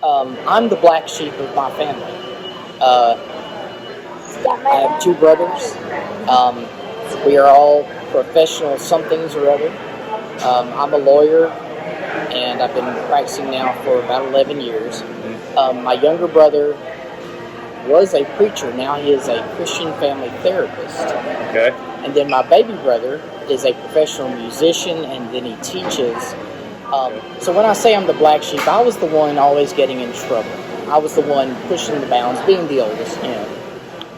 I'm the black sheep of my family. Uh, I have two brothers. We are all professional somethings or other. I'm a lawyer, and I've been practicing now for about 11 years. My younger brother was a preacher. Now he is a Christian family therapist. Okay. And then my baby brother is a professional musician, and then he teaches. So when I say I'm the black sheep, I was the one always getting in trouble. I was the one pushing the bounds, being the oldest,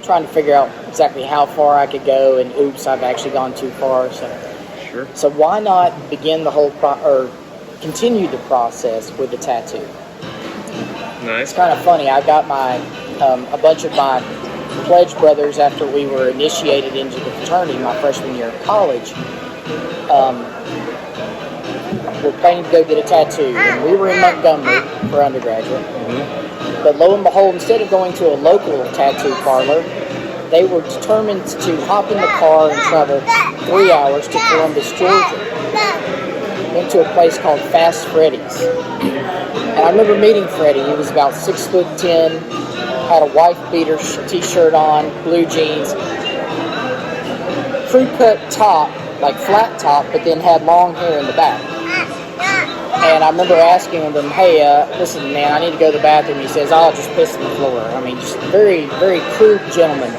trying to figure out exactly how far I could go, and oops, I've actually gone too far. So why not begin the whole continue the process with the tattoo? Nice. It's kind of funny. I got a bunch of my pledge brothers after we were initiated into the fraternity my freshman year of college. We're planning to go get a tattoo, and we were in Montgomery for undergraduate. But lo and behold, instead of going to a local tattoo parlor, they were determined to hop in the car and travel 3 hours to Columbus, Georgia. Went to a place called Fast Freddy's. And I remember meeting Freddie. He was about 6'10", had a wife beater t-shirt on, blue jeans, crew cut top, like flat top, but then had long hair in the back. And I remember asking him, hey, listen, man, I need to go to the bathroom. He says, I'll just piss on the floor. I mean, just very, very crude gentleman.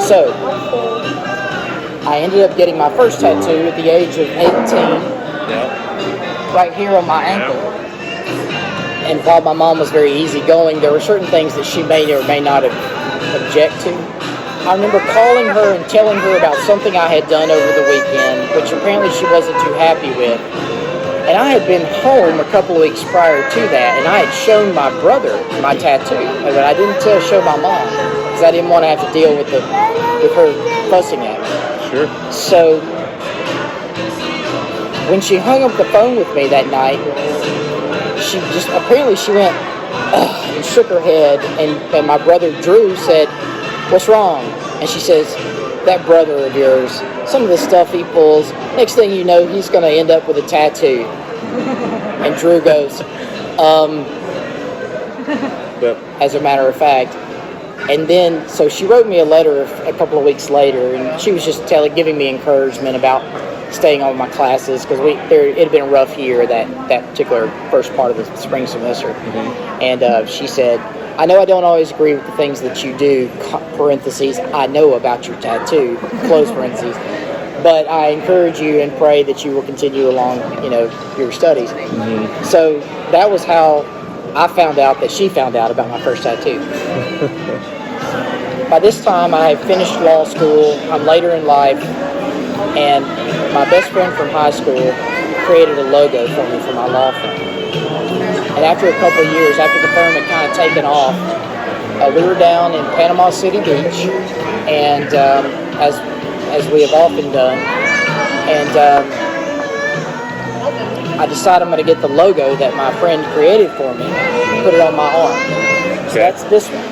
So, I ended up getting my first tattoo at the age of 18, right here on my ankle. And while my mom was very easygoing, there were certain things that she may or may not object to. I remember calling her and telling her about something I had done over the weekend, which apparently she wasn't too happy with. And I had been home a couple of weeks prior to that, and I had shown my brother my tattoo, but I didn't show my mom because I didn't want to have to deal with her fussing at me. Sure. So when she hung up the phone with me that night, she went and shook her head, and my brother Drew said, "What's wrong?" And she says, "That brother of yours, some of the stuff he pulls, next thing you know, he's going to end up with a tattoo." And Drew goes, as a matter of fact. And then, so she wrote me a letter a couple of weeks later, and she was just giving me encouragement about staying on my classes, because it had been a rough year, that particular first part of the spring semester. And she said, "I know I don't always agree with the things that you do, parentheses, I know about your tattoo, close parentheses, but I encourage you and pray that you will continue along, your studies." So that was how I found out that she found out about my first tattoo. By this time, I had finished law school. I'm later in life, and my best friend from high school created a logo for me for my law firm. And after a couple of years, after the firm had kind of taken off, we were down in Panama City Beach, and as we have often done, and I decided I'm going to get the logo that my friend created for me and put it on my arm. So that's this one.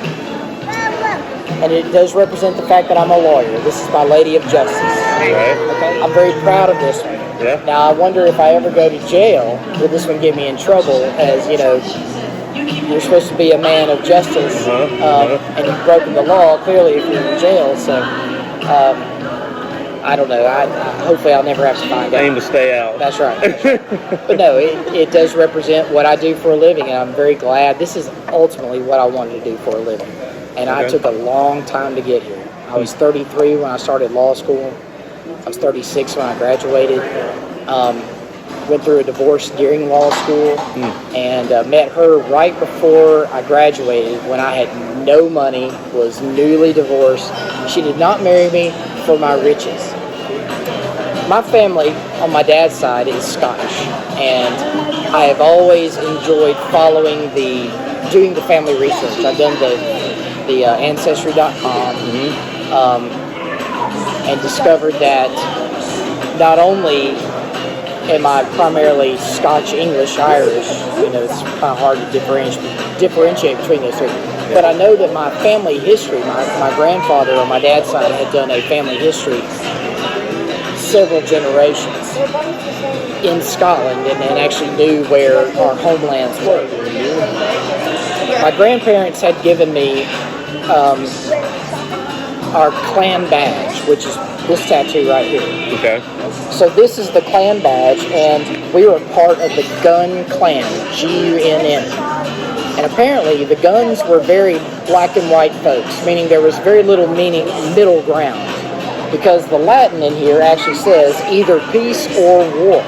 And it does represent the fact that I'm a lawyer. This is my Lady of Justice. Right. Okay? I'm very proud of this one. Yeah. Now, I wonder if I ever go to jail, will this one get me in trouble? As, you're supposed to be a man of justice, and you've broken the law, clearly, if you're in jail. So, I don't know. Hopefully I'll never have to find out. Aim to stay out. That's right. But no, it does represent what I do for a living, and I'm very glad. This is ultimately what I wanted to do for a living. And I took a long time to get here. I was 33 when I started law school. I was 36 when I graduated. Went through a divorce during law school, and met her right before I graduated when I had no money, was newly divorced. She did not marry me for my riches. My family on my dad's side is Scottish, and I have always enjoyed doing the family research. I've done the Ancestry.com, and discovered that not only am I primarily Scotch, English, Irish, it's kind of hard to differentiate between those three. But I know that my family history, my grandfather on my dad's side had done a family history several generations. in Scotland and actually knew where our homelands were. My grandparents had given me our clan badge, which is this tattoo right here. Okay. So this is the clan badge, and we were part of the Gunn clan, Gunn. And apparently the Gunns were very black and white folks, meaning there was very little middle ground. Because the Latin in here actually says either peace or war.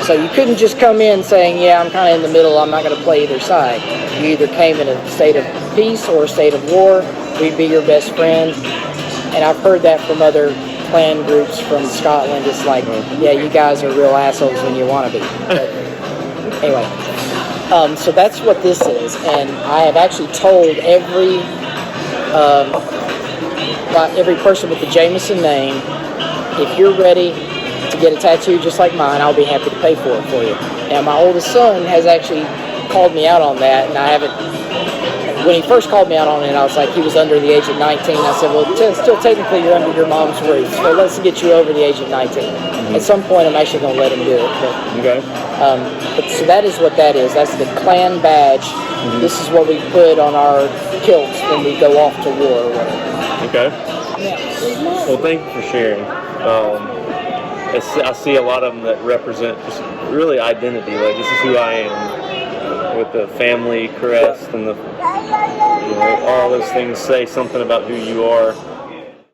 So you couldn't just come in saying, yeah, I'm kind of in the middle, I'm not going to play either side. You either came in a state of peace or a state of war, we'd be your best friend. And I've heard that from other clan groups from Scotland. It's like, yeah, you guys are real assholes when you want to be. But anyway, so that's what this is. And I have actually told every person with the Jameson name, if you're ready to get a tattoo just like mine, I'll be happy to pay for it for you. Now, my oldest son has actually called me out on that, and I haven't. When he first called me out on it, I was like, he was under the age of 19. I said, well, still technically you're under your mom's roof, so let's get you over the age of 19. At some point, I'm actually going to let him do it. But so that is what that is. That's the clan badge. This is what we put on our kilts when we go off to war or whatever. Okay. Well, thank you for sharing. I see a lot of them that represent just really identity. Like, this is who I am, with the family crest and the, all those things say something about who you are.